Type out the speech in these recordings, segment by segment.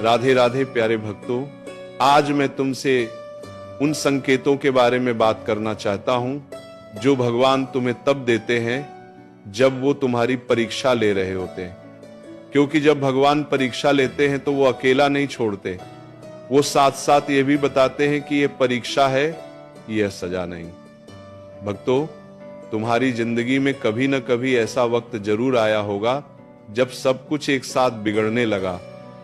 राधे राधे प्यारे भक्तों, आज मैं तुमसे उन संकेतों के बारे में बात करना चाहता हूं जो भगवान तुम्हें तब देते हैं जब वो तुम्हारी परीक्षा ले रहे होते हैं। क्योंकि जब भगवान परीक्षा लेते हैं तो वो अकेला नहीं छोड़ते, वो साथ साथ ये भी बताते हैं कि ये परीक्षा है, यह सजा नहीं। भक्तों, तुम्हारी जिंदगी में कभी न कभी ऐसा वक्त जरूर आया होगा जब सब कुछ एक साथ बिगड़ने लगा,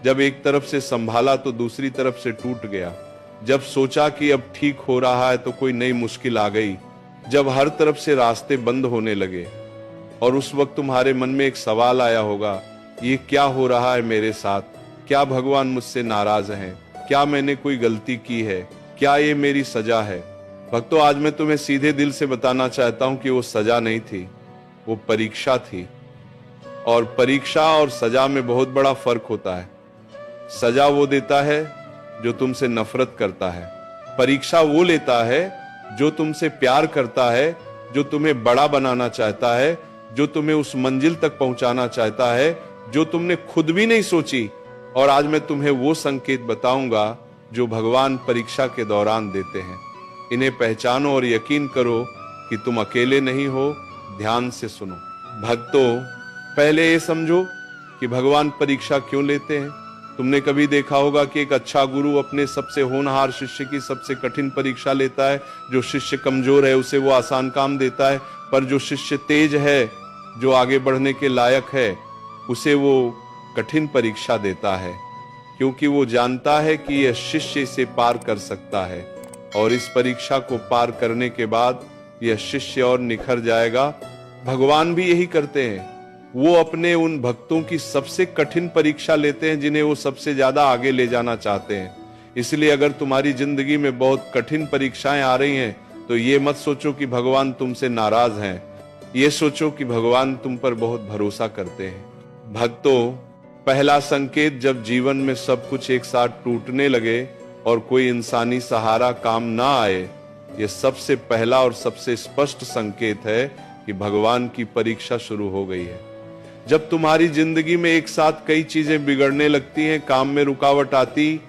जब एक तरफ से संभाला तो दूसरी तरफ से टूट गया, जब सोचा कि अब ठीक हो रहा है तो कोई नई मुश्किल आ गई, जब हर तरफ से रास्ते बंद होने लगे। और उस वक्त तुम्हारे मन में एक सवाल आया होगा, ये क्या हो रहा है मेरे साथ? क्या भगवान मुझसे नाराज हैं? क्या मैंने कोई गलती की है? क्या ये मेरी सजा है? भक्तों, आज मैं तुम्हें सीधे दिल से बताना चाहता हूं कि वो सजा नहीं थी, वो परीक्षा थी। और परीक्षा और सजा में बहुत बड़ा फर्क होता है। सजा वो देता है जो तुमसे नफरत करता है, परीक्षा वो लेता है जो तुमसे प्यार करता है, जो तुम्हें बड़ा बनाना चाहता है, जो तुम्हें उस मंजिल तक पहुंचाना चाहता है जो तुमने खुद भी नहीं सोची। और आज मैं तुम्हें वो संकेत बताऊंगा जो भगवान परीक्षा के दौरान देते हैं। इन्हें पहचानो और यकीन करो कि तुम अकेले नहीं हो। ध्यान से सुनो। भक्तों, पहले ये समझो कि भगवान परीक्षा क्यों लेते हैं। तुमने कभी देखा होगा कि एक अच्छा गुरु अपने सबसे होनहार शिष्य की सबसे कठिन परीक्षा लेता है। जो शिष्य कमजोर है उसे वो आसान काम देता है, पर जो शिष्य तेज है, जो आगे बढ़ने के लायक है, उसे वो कठिन परीक्षा देता है, क्योंकि वो जानता है कि यह शिष्य इसे पार कर सकता है। और इस परीक्षा को पार करने के बाद यह शिष्य और निखर जाएगा। भगवान भी यही करते हैं, वो अपने उन भक्तों की सबसे कठिन परीक्षा लेते हैं जिन्हें वो सबसे ज्यादा आगे ले जाना चाहते हैं। इसलिए अगर तुम्हारी जिंदगी में बहुत कठिन परीक्षाएं आ रही हैं तो ये मत सोचो कि भगवान तुमसे नाराज हैं, ये सोचो कि भगवान तुम पर बहुत भरोसा करते हैं। भक्तों, पहला संकेत जब जीवन में सब कुछ एक साथ टूटने लगे और कोई इंसानी सहारा काम ना आए, यह सबसे पहला और सबसे स्पष्ट संकेत है कि भगवान की परीक्षा शुरू हो गई है। जब तुम्हारी जिंदगी में एक साथ कई चीजें बिगड़ने लगती हैं, काम में रुकावट आती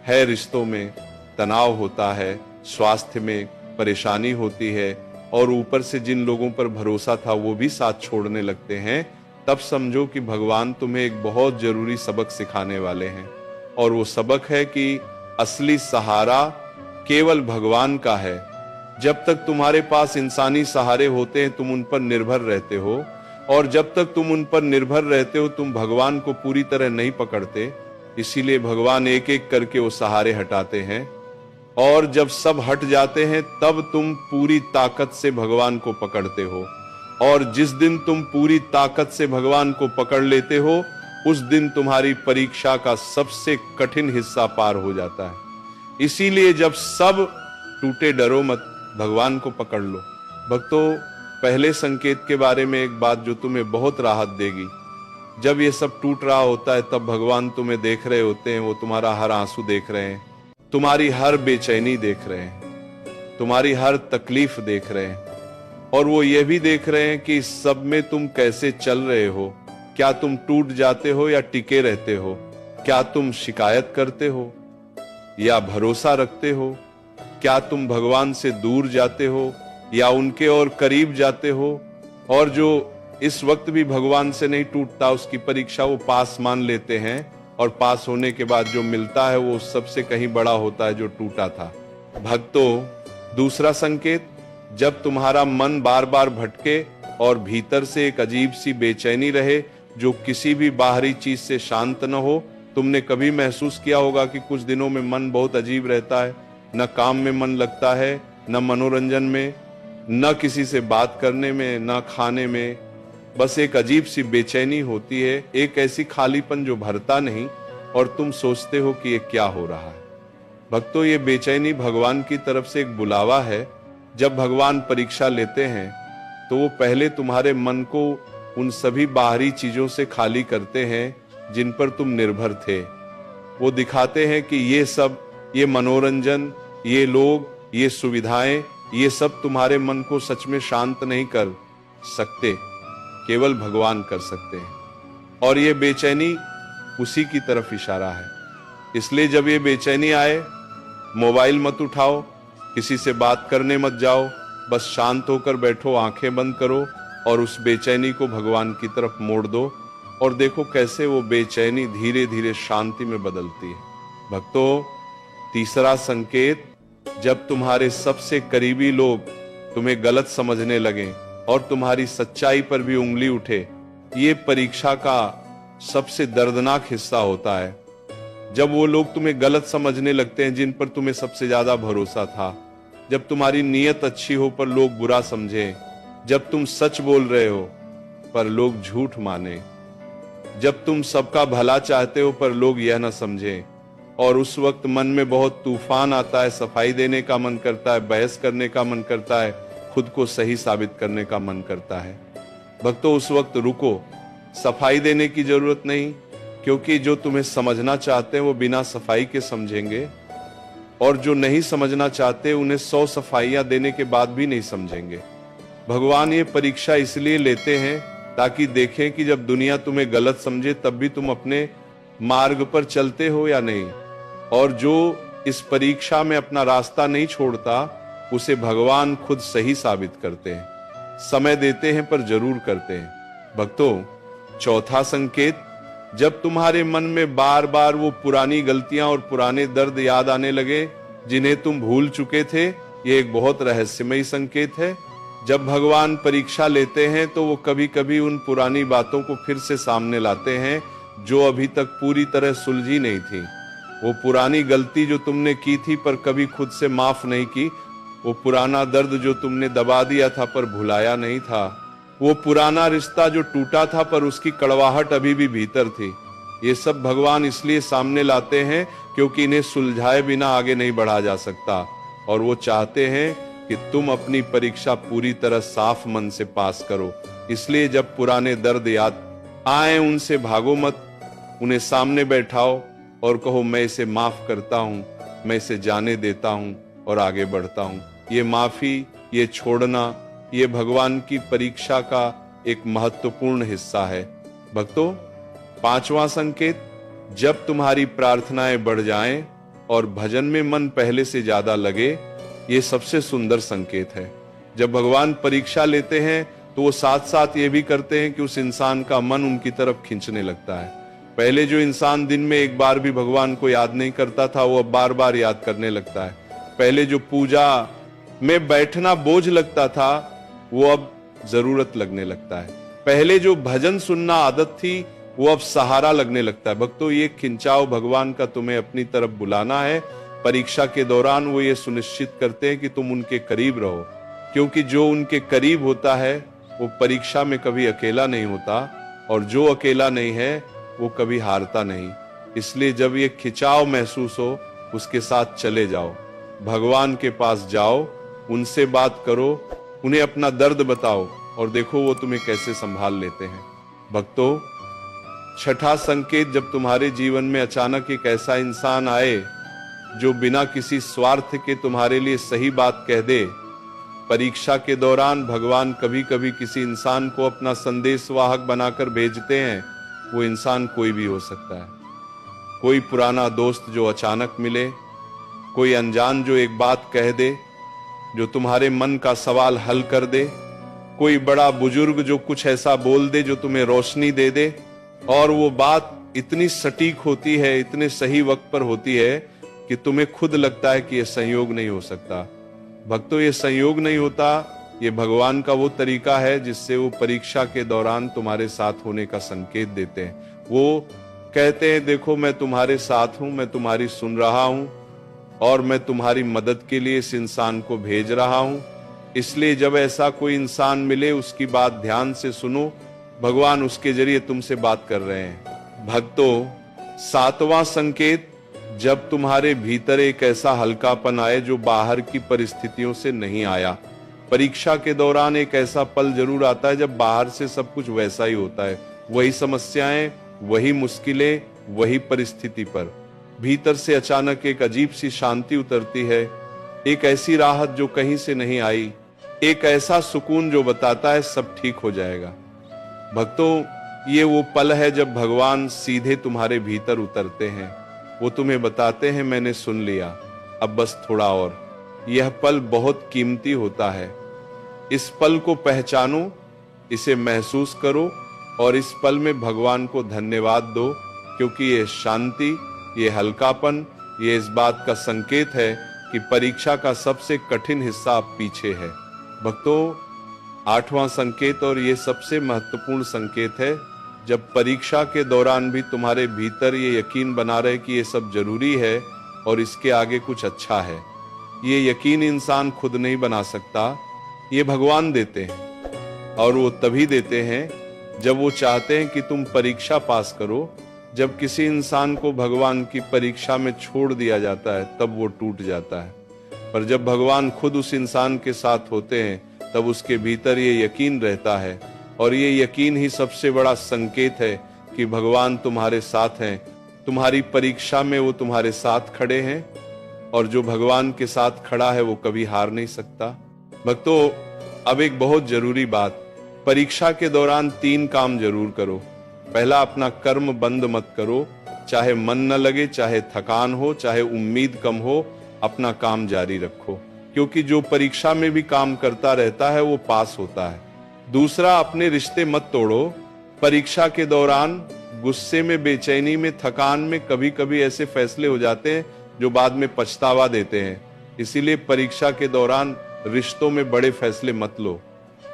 है, रिश्तों में तनाव होता है, स्वास्थ्य में परेशानी होती है, और ऊपर से जिन लोगों पर भरोसा था वो भी साथ छोड़ने लगते हैं, तब समझो कि भगवान तुम्हें एक बहुत जरूरी सबक सिखाने वाले हैं। और वो सबक है कि असली सहारा केवल भगवान का है। जब तक तुम्हारे पास इंसानी सहारे होते हैं तुम उन पर निर्भर रहते हो, और जब तक तुम उन पर निर्भर रहते हो तुम भगवान को पूरी तरह नहीं पकड़ते। इसीलिए भगवान एक एक करके वो सहारे हटाते हैं, और जब सब हट जाते हैं तब तुम पूरी ताकत से भगवान को पकड़ते हो। और जिस दिन तुम पूरी ताकत से भगवान को पकड़ लेते हो, उस दिन तुम्हारी परीक्षा का सबसे कठिन हिस्सा पार हो जाता है। इसीलिए जब सब टूटे डरो मत, भगवान को पकड़ लो। भक्तों, पहले संकेत के बारे में एक बात जो तुम्हें बहुत राहत देगी। जब ये सब टूट रहा होता है तब भगवान तुम्हें देख रहे होते हैं। वो तुम्हारा हर आंसू देख रहे हैं, तुम्हारी हर बेचैनी देख रहे हैं, तुम्हारी हर तकलीफ देख रहे हैं, और वो ये भी देख रहे हैं कि इस सब में तुम कैसे चल रहे हो। क्या तुम टूट जाते हो या टिके रहते हो? क्या तुम शिकायत करते हो या भरोसा रखते हो? क्या तुम भगवान से दूर जाते हो या उनके और करीब जाते हो? और जो इस वक्त भी भगवान से नहीं टूटता, उसकी परीक्षा वो पास मान लेते हैं, और पास होने के बाद जो मिलता है वो सबसे कहीं बड़ा होता है जो टूटा था। भक्तों, दूसरा संकेत, जब तुम्हारा मन बार बार भटके और भीतर से एक अजीब सी बेचैनी रहे जो किसी भी बाहरी चीज से शांत न हो। तुमने कभी महसूस किया होगा कि कुछ दिनों में मन बहुत अजीब रहता है, न काम में मन लगता है, न मनोरंजन में, न किसी से बात करने में, न खाने में। बस एक अजीब सी बेचैनी होती है, एक ऐसी खालीपन जो भरता नहीं, और तुम सोचते हो कि ये क्या हो रहा है। भक्तों, ये बेचैनी भगवान की तरफ से एक बुलावा है। जब भगवान परीक्षा लेते हैं तो वो पहले तुम्हारे मन को उन सभी बाहरी चीजों से खाली करते हैं जिन पर तुम निर्भर थे। वो दिखाते हैं कि ये सब, ये मनोरंजन, ये लोग, ये सुविधाएं, ये सब तुम्हारे मन को सच में शांत नहीं कर सकते, केवल भगवान कर सकते हैं। और ये बेचैनी उसी की तरफ इशारा है। इसलिए जब ये बेचैनी आए, मोबाइल मत उठाओ, किसी से बात करने मत जाओ, बस शांत होकर बैठो, आंखें बंद करो और उस बेचैनी को भगवान की तरफ मोड़ दो और देखो कैसे वो बेचैनी धीरे धीरे शांति में बदलती है। भक्तों, तीसरा संकेत, जब तुम्हारे सबसे करीबी लोग तुम्हें गलत समझने लगे और तुम्हारी सच्चाई पर भी उंगली उठे, ये परीक्षा का सबसे दर्दनाक हिस्सा होता है। जब वो लोग तुम्हें गलत समझने लगते हैं जिन पर तुम्हें सबसे ज्यादा भरोसा था, जब तुम्हारी नीयत अच्छी हो पर लोग बुरा समझे, जब तुम सच बोल रहे हो पर लोग झूठ माने, जब तुम सबका भला चाहते हो पर लोग यह ना समझे, और उस वक्त मन में बहुत तूफान आता है, सफाई देने का मन करता है, बहस करने का मन करता है, खुद को सही साबित करने का मन करता है। भक्तों, उस वक्त रुको, सफाई देने की जरूरत नहीं, क्योंकि जो तुम्हें समझना चाहते हैं वो बिना सफाई के समझेंगे और जो नहीं समझना चाहते उन्हें 100 सफाइयां देने के बाद भी नहीं समझेंगे। भगवान ये परीक्षा इसलिए लेते हैं ताकि देखें कि जब दुनिया तुम्हें गलत समझे तब भी तुम अपने मार्ग पर चलते हो या नहीं, और जो इस परीक्षा में अपना रास्ता नहीं छोड़ता उसे भगवान खुद सही साबित करते हैं, समय देते हैं पर जरूर करते हैं। भक्तों, चौथा संकेत, जब तुम्हारे मन में बार बार वो पुरानी गलतियां और पुराने दर्द याद आने लगे जिन्हें तुम भूल चुके थे, ये एक बहुत रहस्यमयी संकेत है। जब भगवान परीक्षा लेते हैं तो वो कभी कभी उन पुरानी बातों को फिर से सामने लाते हैं जो अभी तक पूरी तरह सुलझी नहीं थी। वो पुरानी गलती जो तुमने की थी पर कभी खुद से माफ नहीं की, वो पुराना दर्द जो तुमने दबा दिया था पर भुलाया नहीं था, वो पुराना रिश्ता जो टूटा था पर उसकी कड़वाहट अभी भी भीतर थी, ये सब भगवान इसलिए सामने लाते हैं क्योंकि इन्हें सुलझाए बिना आगे नहीं बढ़ा जा सकता, और वो चाहते हैं कि तुम अपनी परीक्षा पूरी तरह साफ मन से पास करो। इसलिए जब पुराने दर्द याद आए उनसे भागो मत, उन्हें सामने बैठाओ और कहो, मैं इसे माफ करता हूं, मैं इसे जाने देता हूं और आगे बढ़ता हूं। ये माफी, ये छोड़ना, ये भगवान की परीक्षा का एक महत्वपूर्ण हिस्सा है। भक्तों, पांचवा संकेत, जब तुम्हारी प्रार्थनाएं बढ़ जाएं और भजन में मन पहले से ज्यादा लगे, ये सबसे सुंदर संकेत है। जब भगवान परीक्षा लेते हैं तो वो साथ साथ ये भी करते हैं कि उस इंसान का मन उनकी तरफ खींचने लगता है। पहले जो इंसान दिन में एक बार भी भगवान को याद नहीं करता था, वो अब बार बार याद करने लगता है। पहले जो पूजा में बैठना बोझ लगता था, वो अब जरूरत लगने लगता है। पहले जो भजन सुनना आदत थी, वो अब सहारा लगने लगता है। भक्तों, ये खिंचाव भगवान का तुम्हें अपनी तरफ बुलाना है। परीक्षा के दौरान वो ये सुनिश्चित करते हैं कि तुम उनके करीब रहो, क्योंकि जो उनके करीब होता है वो परीक्षा में कभी अकेला नहीं होता, और जो अकेला नहीं है वो कभी हारता नहीं। इसलिए जब ये खिंचाव महसूस हो, उसके साथ चले जाओ, भगवान के पास जाओ, उनसे बात करो, उन्हें अपना दर्द बताओ और देखो वो तुम्हें कैसे संभाल लेते हैं। भक्तों, छठा संकेत, जब तुम्हारे जीवन में अचानक एक ऐसा इंसान आए जो बिना किसी स्वार्थ के तुम्हारे लिए सही बात कह दे। परीक्षा के दौरान भगवान कभी कभी किसी इंसान को अपना संदेशवाहक बनाकर भेजते हैं। वो इंसान कोई भी हो सकता है। कोई पुराना दोस्त जो अचानक मिले, कोई अनजान जो एक बात कह दे जो तुम्हारे मन का सवाल हल कर दे, कोई बड़ा बुजुर्ग जो कुछ ऐसा बोल दे जो तुम्हें रोशनी दे दे, और वो बात इतनी सटीक होती है, इतने सही वक्त पर होती है कि तुम्हें खुद लगता है कि यह संयोग नहीं हो सकता। भक्तों, ये संयोग नहीं होता, ये भगवान का वो तरीका है जिससे वो परीक्षा के दौरान तुम्हारे साथ होने का संकेत देते हैं। वो कहते हैं, देखो मैं तुम्हारे साथ हूं, मैं तुम्हारी सुन रहा हूं और मैं तुम्हारी मदद के लिए इस इंसान को भेज रहा हूं। इसलिए जब ऐसा कोई इंसान मिले उसकी बात ध्यान से सुनो, भगवान उसके जरिए तुमसे बात कर रहे हैं। भक्तों, सातवां संकेत, जब तुम्हारे भीतर एक ऐसा हल्कापन आए जो बाहर की परिस्थितियों से नहीं आया। परीक्षा के दौरान एक ऐसा पल जरूर आता है जब बाहर से सब कुछ वैसा ही होता है, वही समस्याएं, वही मुश्किलें, वही परिस्थिति, पर भीतर से अचानक एक अजीब सी शांति उतरती है, एक ऐसी राहत जो कहीं से नहीं आई, एक ऐसा सुकून जो बताता है सब ठीक हो जाएगा। भक्तों, ये वो पल है जब भगवान सीधे तुम्हारे भीतर उतरते हैं। वो तुम्हें बताते हैं मैंने सुन लिया, अब बस थोड़ा और। यह पल बहुत कीमती होता है। इस पल को पहचानो, इसे महसूस करो और इस पल में भगवान को धन्यवाद दो, क्योंकि ये शांति, ये हल्कापन, ये इस बात का संकेत है कि परीक्षा का सबसे कठिन हिस्सा अब पीछे है। भक्तों, 8वां संकेत और ये सबसे महत्वपूर्ण संकेत है, जब परीक्षा के दौरान भी तुम्हारे भीतर ये यकीन बना रहे कि ये सब जरूरी है और इसके आगे कुछ अच्छा है। ये यकीन इंसान खुद नहीं बना सकता, ये भगवान देते हैं और वो तभी देते हैं जब वो चाहते हैं कि तुम परीक्षा पास करो। जब किसी इंसान को भगवान की परीक्षा में छोड़ दिया जाता है तब वो टूट जाता है, पर जब भगवान खुद उस इंसान के साथ होते हैं तब उसके भीतर ये यकीन रहता है और ये यकीन ही सबसे बड़ा संकेत है कि भगवान तुम्हारे साथ हैं। तुम्हारी परीक्षा में वो तुम्हारे साथ खड़े हैं और जो भगवान के साथ खड़ा है वो कभी हार नहीं सकता। भक्तों, अब एक बहुत जरूरी बात, परीक्षा के दौरान 3 काम जरूर करो। पहला, अपना कर्म बंद मत करो, चाहे मन न लगे, चाहे थकान हो, चाहे उम्मीद कम हो, अपना काम जारी रखो, क्योंकि जो परीक्षा में भी काम करता रहता है वो पास होता है। दूसरा, अपने रिश्ते मत तोड़ो। परीक्षा के दौरान गुस्से में, बेचैनी में, थकान में कभी कभी ऐसे फैसले हो जाते हैं जो बाद में पछतावा देते हैं। इसीलिए परीक्षा के दौरान रिश्तों में बड़े फैसले मत लो।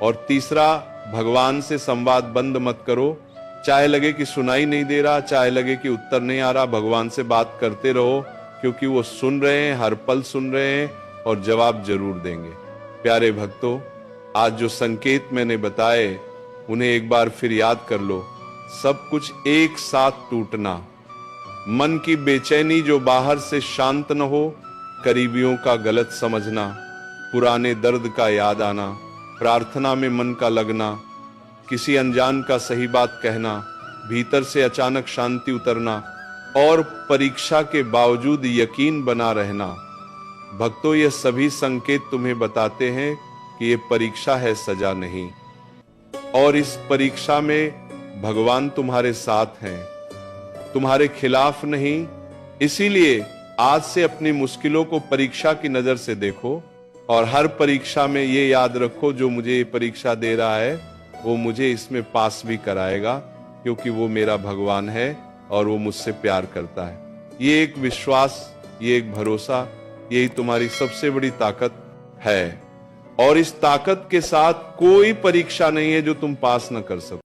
और तीसरा, भगवान से संवाद बंद मत करो। चाहे लगे कि सुनाई नहीं दे रहा, चाहे लगे कि उत्तर नहीं आ रहा, भगवान से बात करते रहो, क्योंकि वो सुन रहे हैं, हर पल सुन रहे हैं और जवाब जरूर देंगे। प्यारे भक्तों, आज जो संकेत मैंने बताए उन्हें एक बार फिर याद कर लो। सब कुछ एक साथ टूटना, मन की बेचैनी जो बाहर से शांत न हो, करीबियों का गलत समझना, पुराने दर्द का याद आना, प्रार्थना में मन का लगना, किसी अनजान का सही बात कहना, भीतर से अचानक शांति उतरना और परीक्षा के बावजूद यकीन बना रहना। भक्तों, ये सभी संकेत तुम्हें बताते हैं कि ये परीक्षा है, सजा नहीं। और इस परीक्षा में भगवान तुम्हारे साथ हैं, तुम्हारे खिलाफ नहीं। इसीलिए आज से अपनी मुश्किलों को परीक्षा की नजर से देखो और हर परीक्षा में ये याद रखो, जो मुझे ये परीक्षा दे रहा है वो मुझे इसमें पास भी कराएगा, क्योंकि वो मेरा भगवान है और वो मुझसे प्यार करता है। ये एक विश्वास, ये एक भरोसा, यही तुम्हारी सबसे बड़ी ताकत है। और इस ताकत के साथ कोई परीक्षा नहीं है जो तुम पास न कर सको।